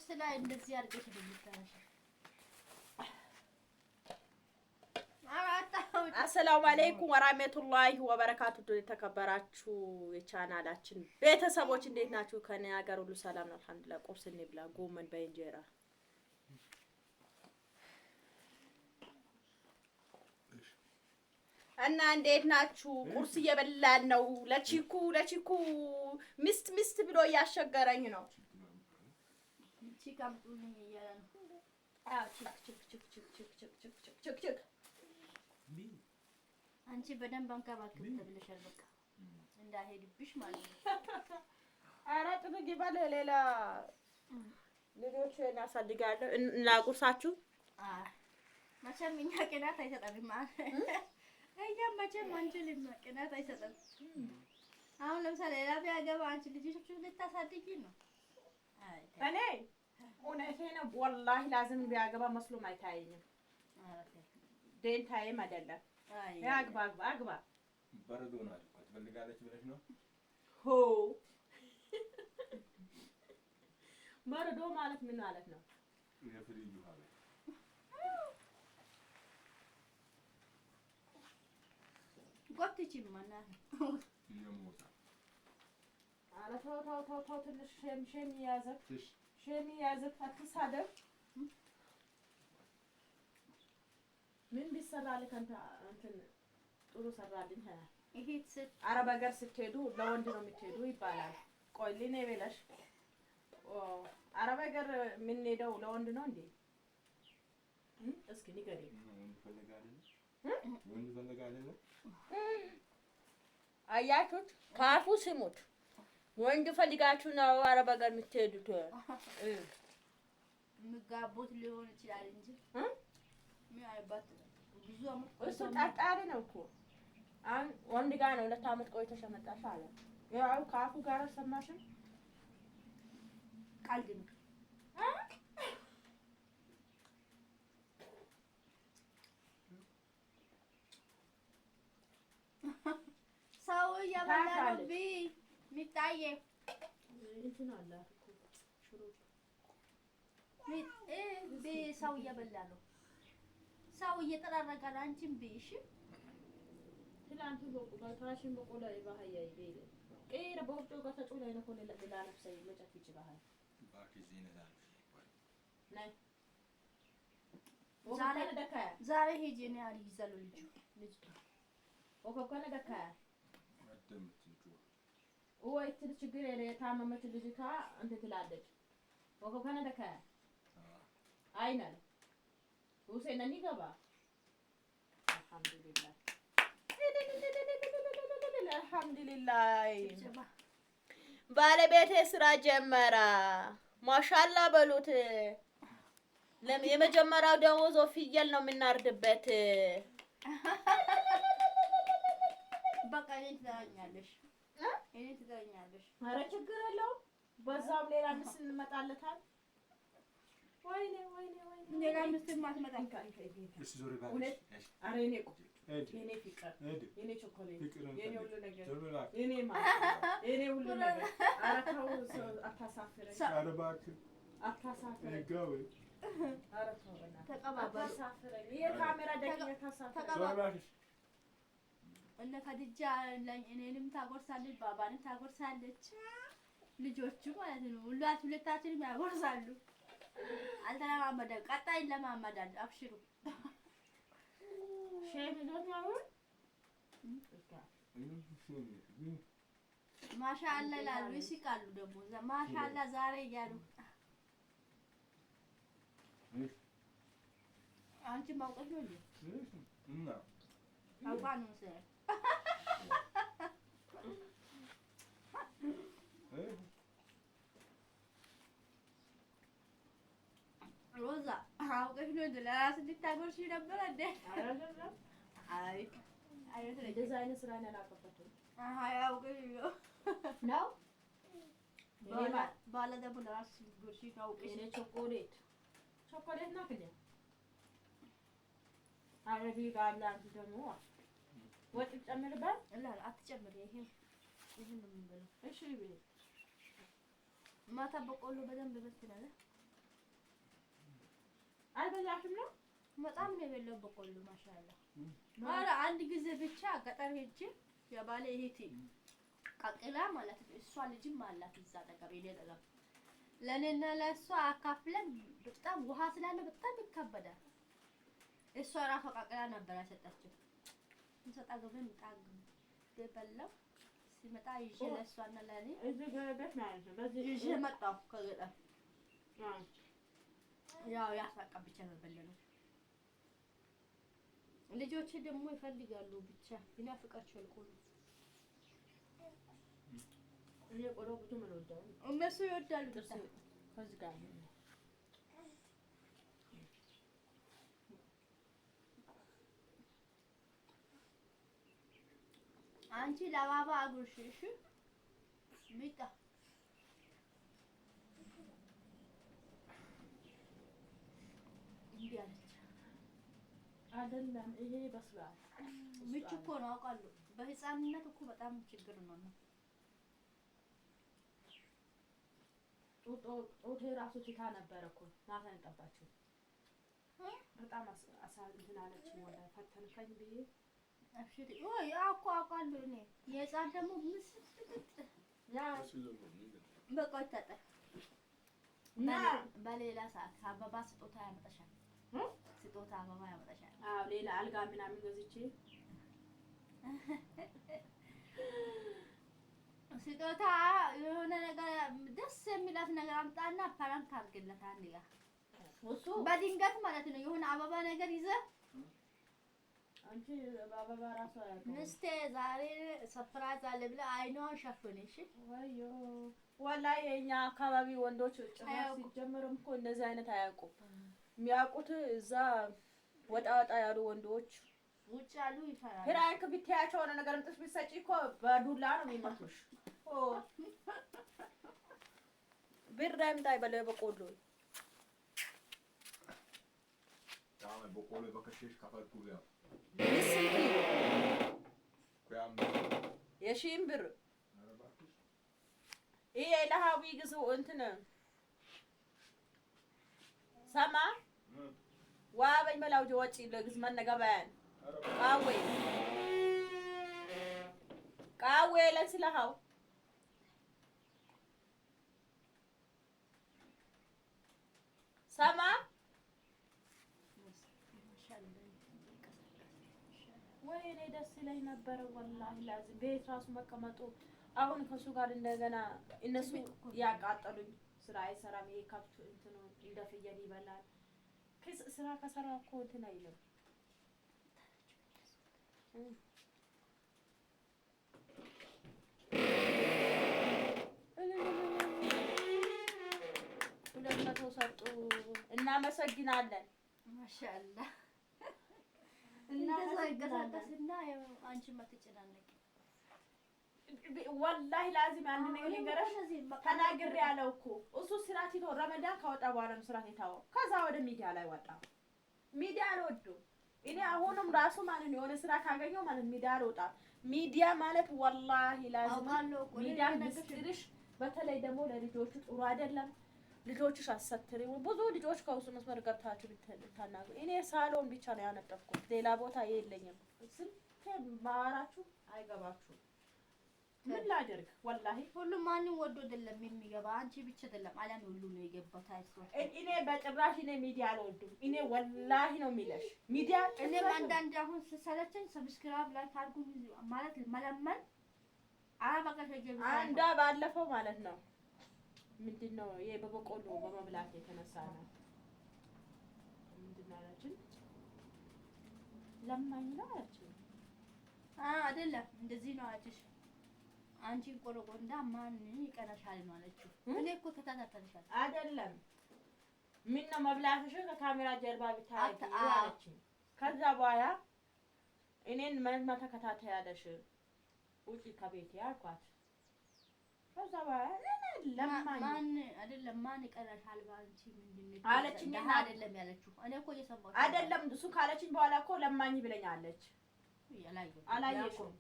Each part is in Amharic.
ቁርስ ላይ እንደዚህ አድርገሽ ልምታሽ። አሰላሙ አለይኩም ወራህመቱላሂ ወበረካቱ። የተከበራችሁ የቻናላችን ቤተሰቦች እንዴት ናችሁ? ከኔ ሀገር ሁሉ ሰላም ነው አልሐምዱሊላህ። ቁርስ እንብላ። ጎመን በእንጀራ እና እንዴት ናችሁ? ቁርስ እየበላን ነው። ለቺኩ ሚስት ብሎ እያሸገረኝ ነው። ቺካም ጡልኝ እያለ ነው። ቺክ አንቺ በደንብ አንከባክብ ተብለሻል። በቃ እንዳይሄድብሽ ማለት ነው። ኧረ ጥግ ይበል። ሌላ ልጆች እናሳድጋለሁ እና ቁርሳችሁ መቼም እኛ ቅናት አይሰጠንም ማለት እኛ መቼም አንችልም። ቅናት አይሰጠንም። አሁን ለምሳሌ ሌላ ቢያገባ አንቺ ልጆቹን ልታሳድጊ ነው። እኔ እውነቴን ነው ወላሂ ላዝም ቢያገባ መስሎም አይታየኝም። ደንታዬም አይደለም። አግባ በረዶ ነው አልኳት። ትፈልጋለች ብለሽ ነው? ሆ በረዶ ማለት ምን ማለት ነው? የፍሪጅ ውሃ ነው። ጎትቺ ማና የሞታ ኧረ ተው ትንሽ ሸም ያዘት አትሳደብ። ምን ቢሰራልህ አንተ እንትን ጥሩ ሰራልኝ። አረብ ሀገር ስትሄዱ ለወንድ ነው የምትሄዱ ይባላል። ቆይ ልኔ በለሽ አረብ ሀገር የምንሄደው ለወንድ ነው እንዴ? እስኪ ንገሪኝ። ወንድ ፈልጋለች። አያችሁት? ካፉ ስሙት። ወንድ ፈልጋችሁ ነው አረብ ሀገር የምትሄዱት። ምጋቦት ሊሆን ይችላል እንጂ ምን አይባት ብዙ አመት እሱ ጣጣሪ ነው እኮ። አሁን ወንድ ጋር ነው 2 አመት ቆይተሽ መጣሽ አለ። ያው ካፉ ጋር ሰማሽም ቀልድ ነው። ሰው እያበላ ነው ሚጣዬ እንትን አለ እኮ ሽሮ ሰው እያበላ ነው። ሰው እየጠራረቀ ነው። አንቺም ብይሽ ትላንት በቁጣሽን በቆላ ይባሃያ ይቤለ ቀይረ በወፍጮ ጋር ተጮላ ነው ኮለ ለላላፍ ሰይ መጨፍ ይችላል። ባኪ ዚነዳል ናይ ዛሬ ሄጄ ነው ያል ይዘሉ ልጅ ወከከነ ደካ አደምት ልጅ ወይ ትል ችግር የታመመች ልጅቷ እንትን ትላለች። ወከከነ ደካ አይናል ሁሴን ነኝ ገባ አልሐምዱሊላህ ባለቤቴ ስራ ጀመረ። ማሻአላ በሉት። የመጀመሪያው ደሞዝ ፍየል ነው የምናርድበት። በቃ እኔን ትዘኛለሽ። ኧረ ችግር የለውም። በዛም ሌላ ምስ እንመጣለታል። ወይኔ ሌላ ምስ ማትመጣ እሺ ዞር ባለሽ ኧረ የኔ ፍቅር የኔ ቾኮሌት የኔ ሁሉ ነገር የኔ ሁሉ ነገር ኧረ ተው አታሳፍረኝ። ኧረ እባክህ አታሳፍረኝ። ጋው ኧረ ተው ተቀባባል። አታሳፍረኝ። የካሜራ ደቂቃ ታሳፍረኝ። እነ ከድጃ እኔንም ታጎርሳለች፣ ባባንም ታጎርሳለች። ልጆቹ ማለት ነው ሁለታችንም ያጎርሳሉ። አልተለማመደም። ቀጣይ ለማመዳል። አብሽሩ ማሻአላ ይላሉ፣ ይስቃሉ። ደግሞ ማሻአላ ዛሬ እያሉ አንቺ ማውቀሽ ነው እንዴ? እና አውቃ ነው ሰ ሮዛ አውቀሽ ነው እንዴ? ለራስ እንድታጎርሺ ነበር እንዴ? አይ እንደዛ አይነት ስራ ነው ያላቀፈተው። አውቀሽ ነው ባለ ደግሞ ለራስ ጎርሺ አውቀሽ እኔ ቾኮሌት ናት እንዴ? አረዲ ጋር አንቺ ደግሞ ወጥ ጨምርበት። አትጨምሪ። ይሄን ነው የምንበለው። እሺ ቤት ማታ በቆሎ በደንብ በትላለህ። አልበላሽም ነው? በጣም ነው የበላው በቆሎ ማሻአላ። ኧረ አንድ ጊዜ ብቻ ገጠር ሄጄ የባሌ እህቴ ቀቅላ ማለት ነው። እሷ ልጅም አላት እዛ አጠገብ የሌላ ለኔና ለእሷ አካፍለን በጣም ውሃ ስላለ በጣም ይከበዳል። እሷ ራሷ ቀቅላ ነበር ያሰጣችው። እንሰጣ ገበን ጣግ በበላው ሲመጣ ይዤ ለእሷና ለኔ እዚህ ገበበት ማለት ነው። በዚህ ይዤ መጣሁ ከገጠር። ያው ያሳቃ ብቻ ነው በለነው። ልጆች ደግሞ ይፈልጋሉ ብቻ ይናፍቃቸዋል ቆሎ። እኔ ቆሎ ብዙ ምን ወዳው እነሱ ይወዳሉ ብቻ ከዚህ ጋር አንቺ ለባባ አጉርሽ እሺ ሚጣ እንዴ አለች አይደለም ይሄ በስሏል። ምቹ እኮ ነው አውቃለሁ። በህፃንነት እኮ በጣም ችግር ነው። ጦቴ ራሱ ትታ ነበር እኮ ናታን ጠባችሁ። በጣም እንትን አለች ወላ ፈተንከኝ ብዬ አፍሽሪ ወይ አውቃ አውቃለሁ። እኔ የህፃን ደግሞ ምስጥጥ ያ በቃ ይታጠር እና በሌላ ሰዓት አበባ ስጦታ ያመጣሻል። ስጦታ አበባ ያመጣሻል። አዎ ሌላ አልጋ ምናምን ገዝቼ ስጦታ የሆነ ነገር ደስ የሚላት ነገር አምጣና ፓራንት አድርግለት አንድ ጋር እሱ በድንገት ማለት ነው። የሆነ አበባ ነገር ይዘህ አንቺ አበባ ራሱ አያውቅም። ምስቴ ዛሬ ሰርፕራይዝ አለ ብለህ አይኗን ሸፍነሽ ወዮ ወላሂ የኛ አካባቢ ወንዶች ጭራሽ ሲጀመርም እኮ እንደዚህ አይነት አያውቁም። የሚያውቁት እዛ ወጣ ወጣ ያሉ ወንዶች ውጭ ያሉ ይፈራሉ። ፍራንክ ብትያቸው የሆነ ነገር እንጥስ ብትሰጪ እኮ በዱላ ነው የሚመቱሽ። ብር እንዳይ በለ በቆሎ ታማ በቆሎ በከሸሽ ከፈልኩ ያ የሺም ብር ይሄ ለሃዊ ግዙ እንትን ሰማ ዋበኝ መላው ወጪ ለግዝ መነገባያን ቃዌ ለስለሃው ሰማ ወይኔ ደስ ይለኝ ነበር ወላሂ ላዚም ቤት ራሱ መቀመጡ። አሁን ከሱ ጋር እንደገና እነሱ ያቃጠሉኝ። ስራ አይሰራም። ይሄ ከብት እንትኑ እንደ ፍየል ይበላል። ስራ ከሰራ እኮ እንትን አይልም። ሁለት መቶ ሰጡ። እናመሰግናለን። ማሻአላህ እንደዛ ይገዛበትና አንቺ ማትጨናነቂ ወላሂ ላዚም አንድ ነገር ልንገርሽ ተናግሬ ያለው እኮ እሱ ስራ ትቶ ረመዳን ከወጣ በኋላ ነው ስራ የታወው። ከዛ ወደ ሚዲያ ላይ ወጣ። ሚዲያ አልወደው እኔ አሁንም ራሱ ማለት ነው የሆነ ስራ ካገኘው ማለት ሚዲያ አልወጣም። ሚዲያ ማለት ወላሂ ላዚም ሚዲያ ምስጢርሽ በተለይ ደግሞ ለልጆቹ ጥሩ አይደለም። ልጆችሽ አሰትሪው ብዙ ልጆች ከውስጥ መስመር ገብታችሁ ልታናግሩ። እኔ ሳሎን ብቻ ነው ያነጠፍኩት ሌላ ቦታ የለኝም። ስንት ማራችሁ አይገባችሁም። ምን ላድርግ ወላሂ ሁሉም ማንም ወዶ አይደለም የሚገባ። አንቺ ብቻ አይደለም ዓለም ሁሉ ነው የገባው። ታይሶ እኔ በጭራሽ እኔ ሚዲያ አልወድም። እኔ ወላሂ ነው የሚለሽ ሚዲያ እኔ አንዳንድ አሁን ስሰለቸኝ ሰብስክራይብ ላይክ አድርጉ ማለት መለመን አባካሽ ጀምሮ አንዳ ባለፈው ማለት ነው ምንድነው ይሄ በበቆሎ በመብላት የተነሳ ነው ምንድነው አላችን ለማኝ ነው አላችን አይደለም እንደዚህ ነው አጭሽ አንቺ ቆረቆንዳ ማን ይቀናሻል ነው አለችው። እኔ እኮ ተታታተልሻል አይደለም ምን ነው መብላትሽ ከካሜራ ጀርባ ብታይ አለችኝ። ከዛ በኋላ እኔን ማን ተከታተያለሽ ውጪ ከቤት ያልኳት። ከዛ በኋላ ለማኝ ማን አይደለም ማን ይቀናሻል ባንቺ ምንድነው አለችኝ። አይደለም ያለችው እኔ እኮ እየሰማሁ አይደለም እሱ ካለችኝ በኋላ እኮ ለማኝ ብለኛለች። አላየሽም?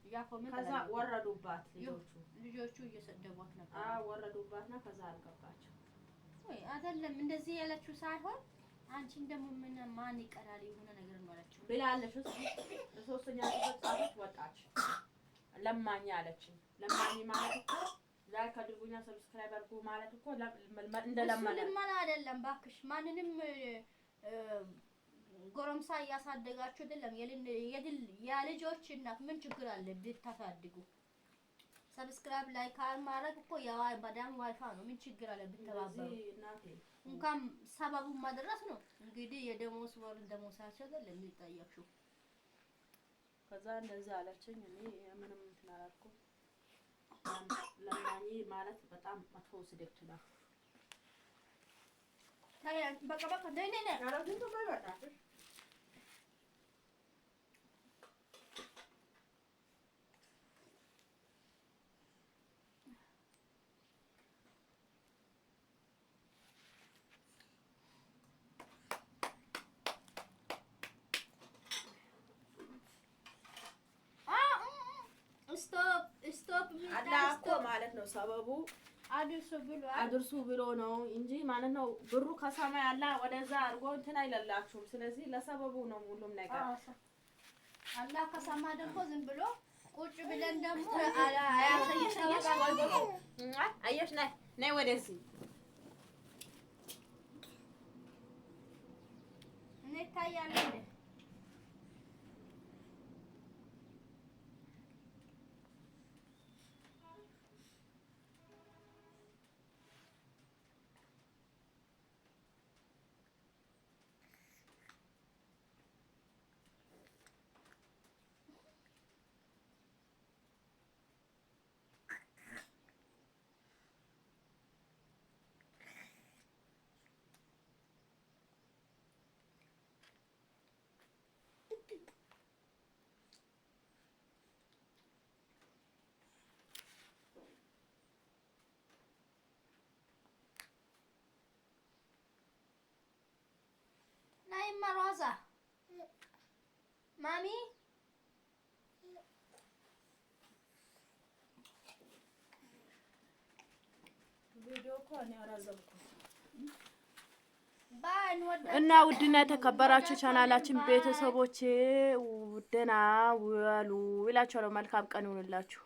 ከዛ ወረዱባት ልጆቹ እየሰደቧት ነበር። ወረዱባትና ከዛ አልገባቸው። ወይ አይደለም እንደዚህ ያለችው ሳይሆን አንቺን ደግሞ ምን ማን ይቀራል የሆነ ነገር እንባላችሁ ብላለሽ። ለሶስተኛ ጻፈች ወጣች። ለማኝ አለችኝ። ለማኝ ማለት እኮ ላይክ አድርጉኛ ሰብስክራይብ አድርጉ ማለት እኮ እንደለማኝ ለማኝ አይደለም ባክሽ። ማንንም ጎረምሳ እያሳደጋችሁ አይደለም የልጆች እናት ምን ችግር አለ ብታሳድጉ? ሰብስክራይብ ላይክ ማድረግ እኮ ያው በዳም ዋይፋ ነው። ምን ችግር አለ ብትተባበሩ? እንኳን ሰበቡን ማድረስ ነው እንግዲህ የደሞዝ ወር ደሞዛቸው አይደለም የሚጠየቅሽው። ከዛ እንደዛ አለችኝ። እኔ ምንም እንትን አላልኩም። ለማኝ ማለት በጣም መጥፎ ስድብ ነው። ታዲያ በቃ ነይ አራቱን ተባይባታሽ ስቶፕ አላኮ ማለት ነው። ሰበቡ አድርሱ ብሎ ነው እንጂ ማለት ነው። ብሩ ከሰማይ አላ ወደዛ አድርጎ እንትን አይለላችሁም። ስለዚህ ለሰበቡ ነው ሁሉም ነገር። አላህ ከሰማ ደግሞ ዝም ብሎ ቁጭ ብለን ደግሞ አየሽ ነይ ወደዚህ እንታያለን። ናይማ ሮዛ ማሚ ቪዲዮ እኮ እኔ አራዘምኩ እና ውድና የተከበራችሁ ቻናላችን ቤተሰቦቼ ደህና ዋሉ እላችኋለሁ። መልካም ቀን ይሁንላችሁ።